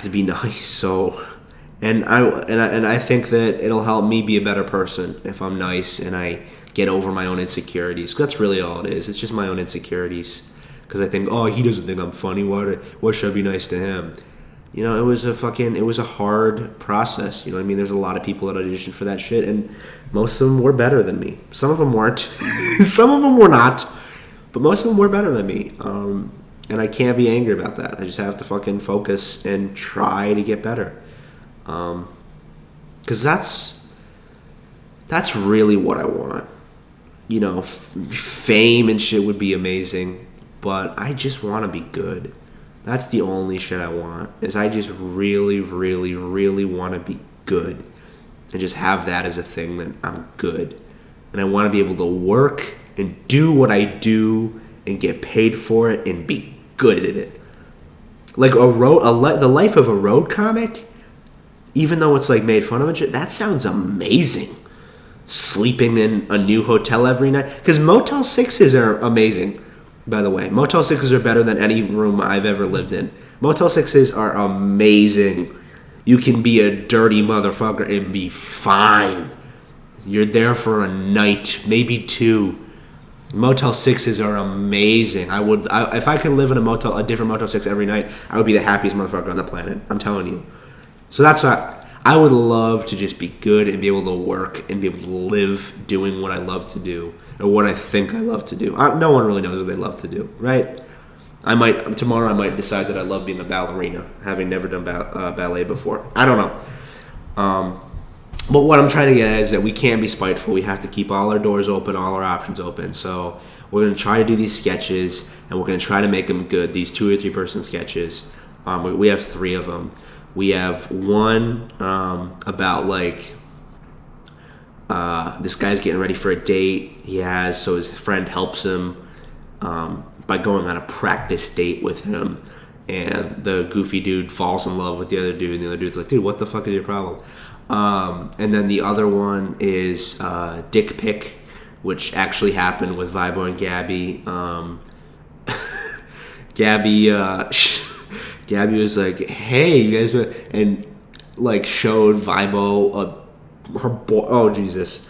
be nice. So and I think that it'll help me be a better person if I'm nice and I get over my own insecurities. 'Cause that's really all it is. It's just my own insecurities. Because I think, oh, he doesn't think I'm funny. Why should I be nice to him? It was a hard process. You know what I mean? There's a lot of people that auditioned for that shit, and most of them were better than me. Some of them weren't. Some of them were not. But most of them were better than me. And I can't be angry about that. I just have to fucking focus and try to get better. Because that's really what I want. Fame and shit would be amazing. But I just want to be good. That's the only shit I want. Is I just really, really, really want to be good. And just have that as a thing that I'm good. And I want to be able to work and do what I do and get paid for it and be good at it. Like the life of a road comic, even though it's like made fun of and shit, that sounds amazing. Sleeping in a new hotel every night. Because Motel 6s are amazing. By the way, Motel 6s are better than any room I've ever lived in. Motel 6s are amazing. You can be a dirty motherfucker and be fine. You're there for a night, maybe two. Motel 6s are amazing. If I could live in a different Motel 6 every night, I would be the happiest motherfucker on the planet. I'm telling you. So that's why I would love to just be good and be able to work and be able to live doing what I love to do. Or what I think I love to do. No one really knows what they love to do, right? Tomorrow I might decide that I love being a ballerina, having never done ballet before. I don't know. But what I'm trying to get at is that we can't be spiteful. We have to keep all our doors open, all our options open. So we're going to try to do these sketches, and we're going to try to make them good, these 2 or 3 person sketches. We have 3 of them. We have one about like... this guy's getting ready for a date. So his friend helps him by going on a practice date with him. And the goofy dude falls in love with the other dude. And the other dude's like, dude, what the fuck is your problem? And then the other one is Dick Pic, which actually happened with Vibo and Gabby. Gabby was like, hey, you guys... And like showed Vibo her boy, oh Jesus,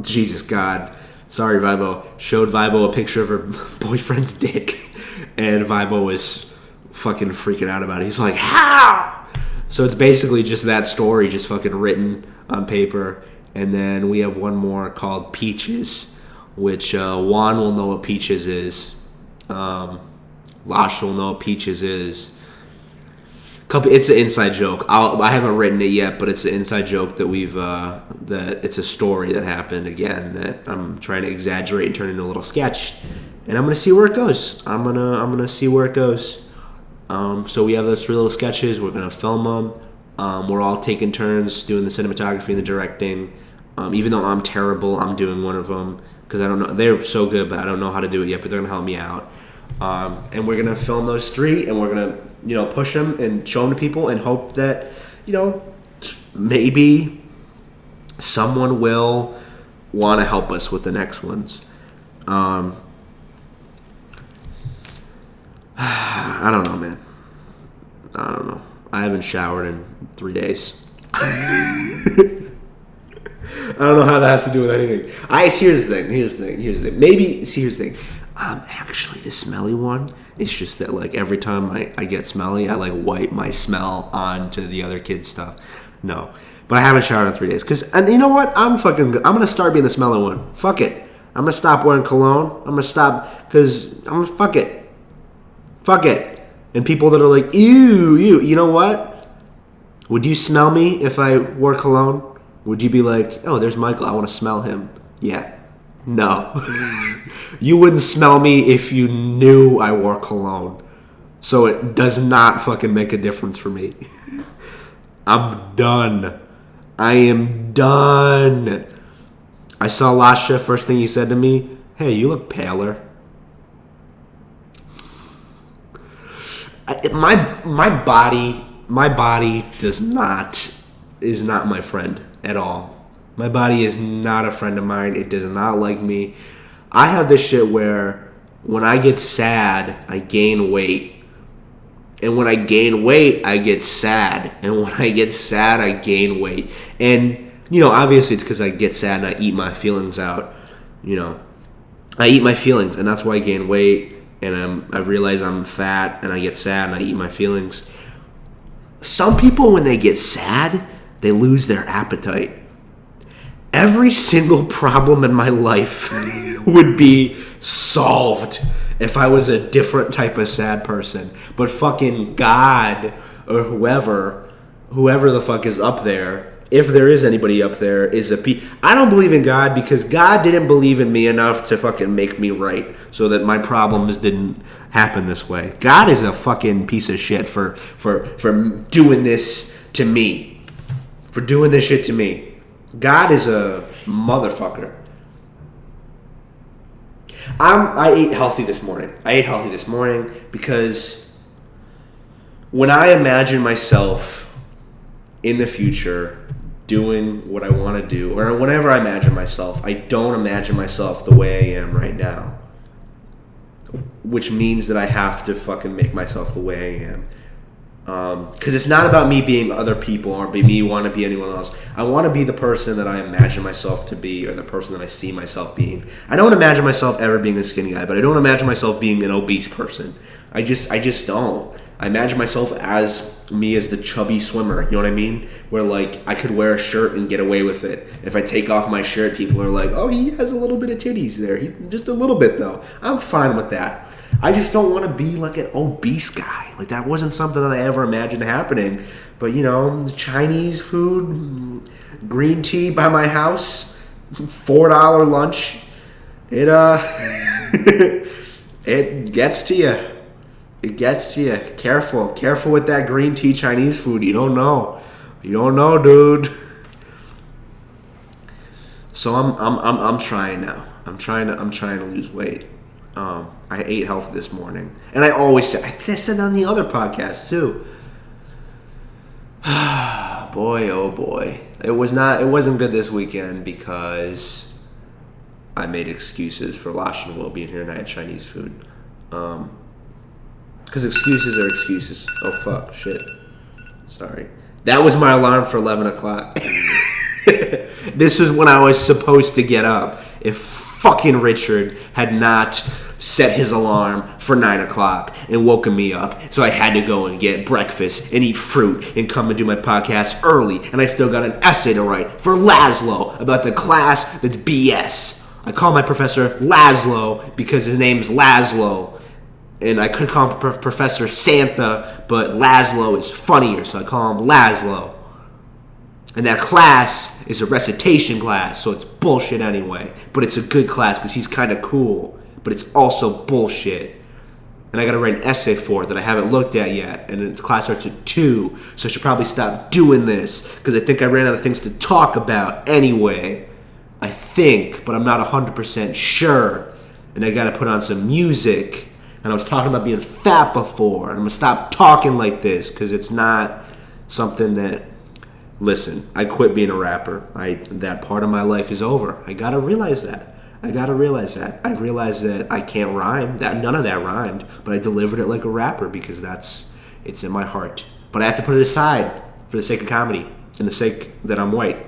Jesus God, sorry Vibo, showed Vibo a picture of her boyfriend's dick, and Vibo was fucking freaking out about it. He's like, how? So it's basically just that story, just fucking written on paper. And then we have one more called Peaches, which Juan will know what Peaches is, Lash will know what Peaches is. It's an inside joke. I haven't written it yet, but it's an inside joke that that it's a story that happened again that I'm trying to exaggerate and turn into a little sketch, and I'm gonna see where it goes. I'm gonna see where it goes. So we have those 3 little sketches. We're gonna film them. We're all taking turns doing the cinematography and the directing. Even though I'm terrible, I'm doing one of them because I don't know. They're so good, but I don't know how to do it yet. But they're gonna help me out. And we're gonna film those 3, and we're gonna push them and show them to people and hope that maybe someone will want to help us with the next ones. I don't know, man. I don't know. I haven't showered in 3 days. I don't know how that has to do with anything. Here's the thing. Here's the thing. Actually, the smelly one, it's just that, like, every time I get smelly, I, like, wipe my smell onto the other kids' stuff. No. But I haven't showered in 3 days. And you know what? I'm going to start being the smelly one. Fuck it. I'm going to stop wearing cologne. I'm going to stop, fuck it. Fuck it. And people that are like, ew, you know what? Would you smell me if I wore cologne? Would you be like, oh, there's Michael, I want to smell him? Yeah. No. You wouldn't smell me if you knew I wore cologne. So it does not fucking make a difference for me. I'm done. I am done. I saw Lasha, first thing he said to me, hey, you look paler. My body is not my friend at all. My body is not a friend of mine. It does not like me. I have this shit where when I get sad, I gain weight. And when I gain weight, I get sad. And when I get sad, I gain weight. And, obviously it's because I get sad and I eat my feelings out. I eat my feelings, and that's why I gain weight. And I realize I'm fat, and I get sad, and I eat my feelings. Some people, when they get sad, they lose their appetite. Every single problem in my life would be solved if I was a different type of sad person. But fucking God or whoever the fuck is up there, if there is anybody up there, is I don't believe in God because God didn't believe in me enough to fucking make me right so that my problems didn't happen this way. God is a fucking piece of shit for doing this to me. For doing this shit to me. God is a motherfucker. I ate healthy this morning. Because when I imagine myself in the future doing what I want to do, or whenever I imagine myself, I don't imagine myself the way I am right now. Which means that I have to fucking make myself the way I am. Because it's not about me being other people or me want to be anyone else. I want to be the person that I imagine myself to be, or the person that I see myself being. I don't imagine myself ever being a skinny guy, but I don't imagine myself being an obese person. I just don't. I imagine myself as me as the chubby swimmer, you know what I mean? Where like I could wear a shirt and get away with it. If I take off my shirt, people are like, "Oh, he has a little bit of titties there. Just a little bit though." I'm fine with that. I just don't want to be like an obese guy. Like that wasn't something that I ever imagined happening. But Chinese food, green tea by my house, $4 lunch. It it gets to you. It gets to you. Careful with that green tea Chinese food. You don't know, dude. So I'm trying now. I'm trying to lose weight. I ate healthy this morning, and I always say, I said on the other podcast too. Boy, oh boy, it wasn't good this weekend because I made excuses for Lash and Will being here and I had Chinese food. Because excuses are excuses. Oh fuck, shit. Sorry. That was my alarm for 11 o'clock. This was when I was supposed to get up. If fucking Richard had not set his alarm for 9 o'clock and woken me up, so I had to go and get breakfast and eat fruit and come and do my podcast early, and I still got an essay to write for Laszlo about the class that's BS. I call my professor Laszlo because his name's Laszlo, and I could call him Professor Santa, but Laszlo is funnier, so I call him Laszlo. And that class is a recitation class, so it's bullshit anyway. But it's a good class because he's kind of cool. But it's also bullshit. And I got to write an essay for it that I haven't looked at yet. And its class starts at 2, so I should probably stop doing this because I think I ran out of things to talk about anyway. I think, but I'm not 100% sure. And I got to put on some music. And I was talking about being fat before. And I'm going to stop talking like this because it's not something that... Listen, I quit being a rapper. That part of my life is over. I gotta realize that. I realized that I can't rhyme. That none of that rhymed, but I delivered it like a rapper because it's in my heart. But I have to put it aside for the sake of comedy and the sake that I'm white.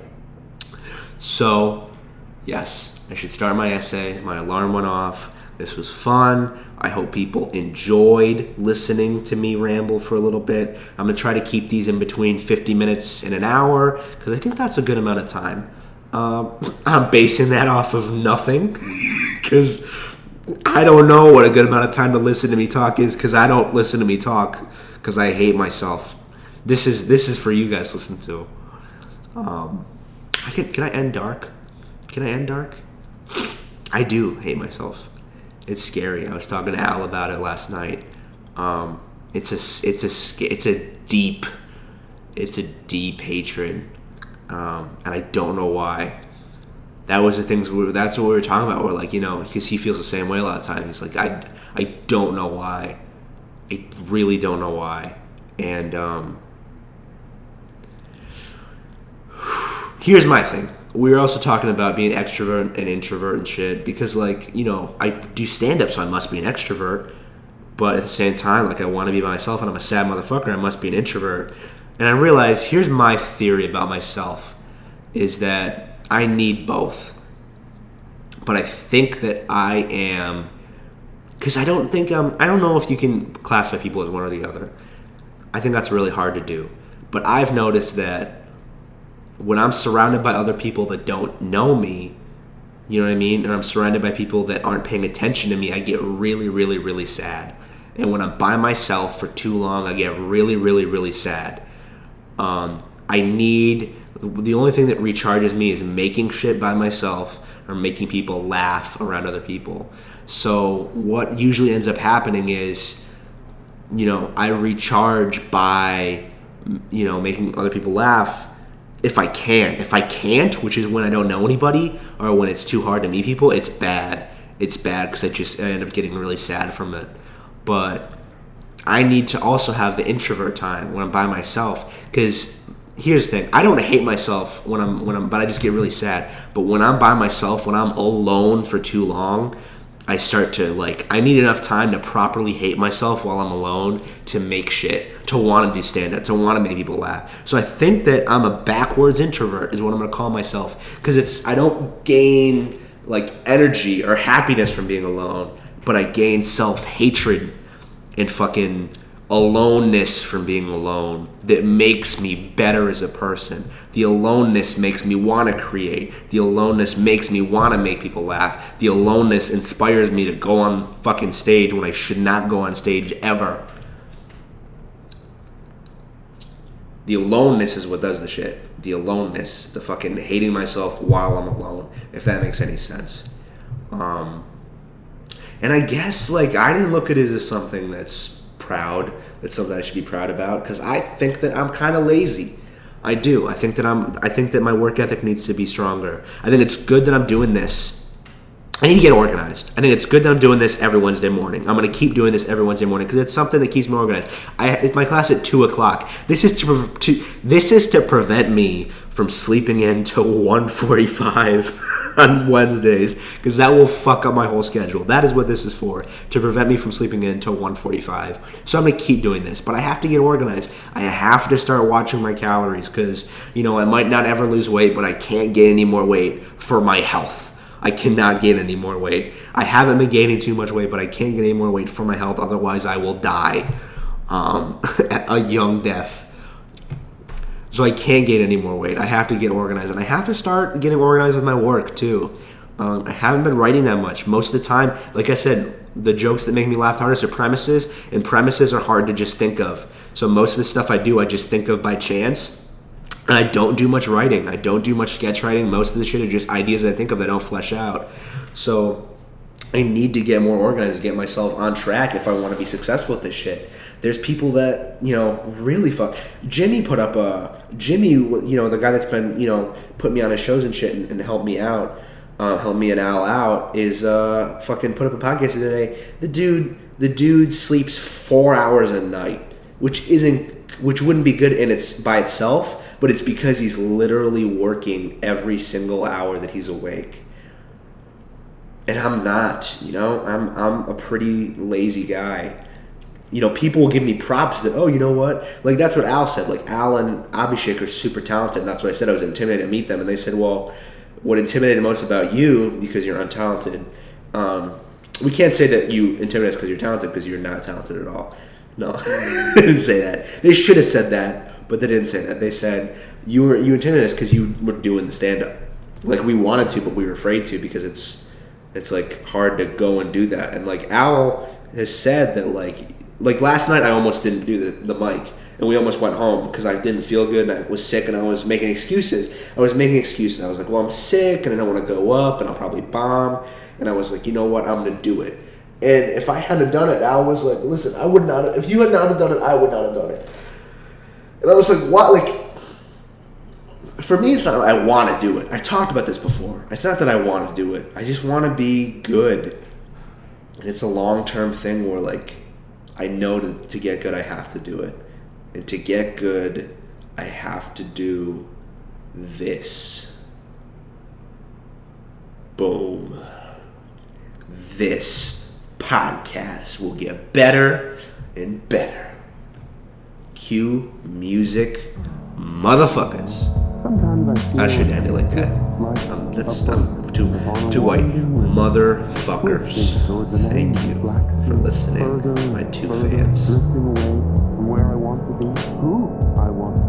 So, yes, I should start my essay. My alarm went off. This was fun. I hope people enjoyed listening to me ramble for a little bit. I'm going to try to keep these in between 50 minutes and an hour because I think that's a good amount of time. I'm basing that off of nothing because I don't know what a good amount of time to listen to me talk is because I don't listen to me talk because I hate myself. This is for you guys to listen to. Can I end dark? I do hate myself. It's scary. I was talking to Al about it last night. It's a deep hatred, and I don't know why. That's what we were talking about. We're like, because he feels the same way a lot of times. He's like, I don't know why. I really don't know why. And here's my thing. we were also talking about being extrovert and introvert and shit because, like, you know, I do stand-up, so I must be an extrovert. But at the same time, like, I want to be by myself, and I'm a sad motherfucker. I must be an introvert. And I realized, here's my theory about myself, is that I need both. But I think that I am, because I don't know if you can classify people as one or the other. I think that's really hard to do. But I've noticed that when I'm surrounded by other people that don't know me, you know what I mean? And I'm surrounded by people that aren't paying attention to me, I get really, really, really sad. And when I'm by myself for too long, I get really, really, really sad. The only thing that recharges me is making shit by myself or making people laugh around other people. So what usually ends up happening is, you know, I recharge by, you know, making other people laugh if I can. If I can't, which is when I don't know anybody or when it's too hard to meet people, it's bad. It's bad because I end up getting really sad from it. But I need to also have the introvert time when I'm by myself, because here's the thing: I don't hate myself when I'm, but I just get really sad. But when I'm by myself, when I'm alone for too long, I start to, like, I need enough time to properly hate myself while I'm alone to make shit, to want to do stand-up, to want to make people laugh. So I think that I'm a backwards introvert is what I'm going to call myself, because I don't gain, like, energy or happiness from being alone, but I gain self-hatred and fucking aloneness from being alone that makes me better as a person. The aloneness makes me want to create. The aloneness makes me want to make people laugh. The aloneness inspires me to go on fucking stage when I should not go on stage ever. The aloneness is what does the shit. The aloneness, the fucking hating myself while I'm alone, if that makes any sense. And I guess, like, I didn't look at it as something that's something I should be proud about, because I think that I'm kind of lazy. I do. I think that my work ethic needs to be stronger. I think it's good that I'm doing this. I need to get organized. I think it's good that I'm doing this every Wednesday morning. I'm going to keep doing this every Wednesday morning because it's something that keeps me organized. It's my class at 2:00. This is to prevent me from sleeping in till 1:45 on Wednesdays, because that will fuck up my whole schedule. That is what this is for, to prevent me from sleeping in till 1:45. So I'm going to keep doing this, but I have to get organized. I have to start watching my calories, because, you know, I might not ever lose weight, but I can't gain any more weight for my health. I cannot gain any more weight. I haven't been gaining too much weight, but I can't get any more weight for my health. Otherwise, I will die a young death. So I can't gain any more weight. I have to get organized. And I have to start getting organized with my work, too. I haven't been writing that much. Most of the time, like I said, the jokes that make me laugh hardest are premises, and premises are hard to just think of. So most of the stuff I do, I just think of by chance. And I don't do much writing. I don't do much sketch writing. Most of the shit are just ideas I think of that don't flesh out. So I need to get more organized, get myself on track if I want to be successful with this shit. There's people that, you know, really fuck. Jimmy, you know, the guy that's been, you know, put me on his shows and shit and helped me out, helped me and Al out, is fucking put up a podcast the other day. The dude sleeps 4 hours a night, which wouldn't be good by itself. But it's because he's literally working every single hour that he's awake. And I'm not, you know, I'm a pretty lazy guy. You know, people will give me props that, oh, you know what? Like, that's what Al said. Like, Al and Abhishek are super talented. And that's what I said. I was intimidated to meet them. And they said, well, what intimidated most about you, because you're untalented, we can't say that you intimidate us because you're talented, because you're not talented at all. No, they didn't say that. They should have said that, but they didn't say that. They said you intimidated us because you were doing the stand-up. Like, we wanted to, but we were afraid to, because it's like hard to go and do that. And like Al has said that like last night I almost didn't do the mic, and we almost went home because I didn't feel good and I was sick and I was making excuses. I was like, well, I'm sick and I don't want to go up and I'll probably bomb. And I was like, you know what, I'm gonna do it. And if I hadn't done it, Al was like, listen, I would not have, if you had not have done it, I would not have done it. And I was like, what? Like, for me, it's not like I want to do it. I talked about this before. It's not that I want to do it. I just want to be good. And it's a long-term thing where, like, I know to get good, I have to do it. And to get good, I have to do this. Boom. This podcast will get better and better. Cue music, motherfuckers. Sometimes I should end it like that. I'm too white. Motherfuckers. Thank you for listening, my two fans. Drifting away from where I want to be, who I want to